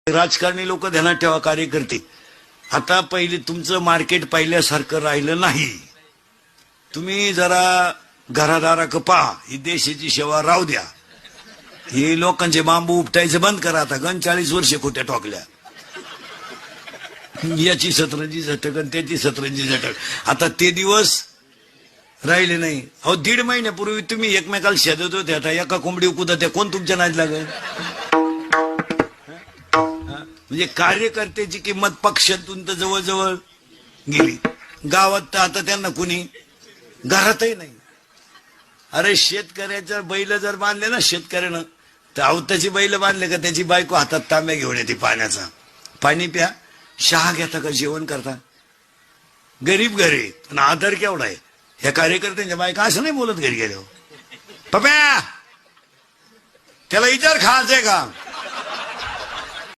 राजकारणी लोक ध्यानात ठेवा, कार्यकर्ते आता पहिले तुमचं मार्केट पहिल्यासारखं राहिलं नाही. तुम्ही जरा घरादारा पहा, ही देशाची सेवा राहू द्या. हे लोकांचे बांबू उपटायचं बंद करा. आता 40 वर्ष खोट्या टोकल्या, याची सतरंजी झटक आणि त्याची सतरंजी झटक. आता ते दिवस राहिले नाही. अहो 1.5 महिन्यापूर्वी तुम्ही एकमेकाला शेदत होते, आता एका कोंबडी कुदत कोण तुमच्या नाद लागेल? म्हणजे कार्यकर्त्याची किंमत पक्षातून तर जवळजवळ गेली. गावात तर आता त्यांना कुणी घरातही नाही. अरे शेतकऱ्याच्या बैल जर बांधले ना शेतकऱ्यानं, तर अवताची बैल बांधले का त्याची बायको हातात तांब्या घेऊन येते पाण्याचा. पाणी प्या, चहा घेता का जेवण करता. गरीब घरी पण आदर केवढा आहे. ह्या कार्यकर्त्यांच्या बायका असं नाही बोलत घरी गेल्यावर, पप्या त्याला विचार खायचंय का.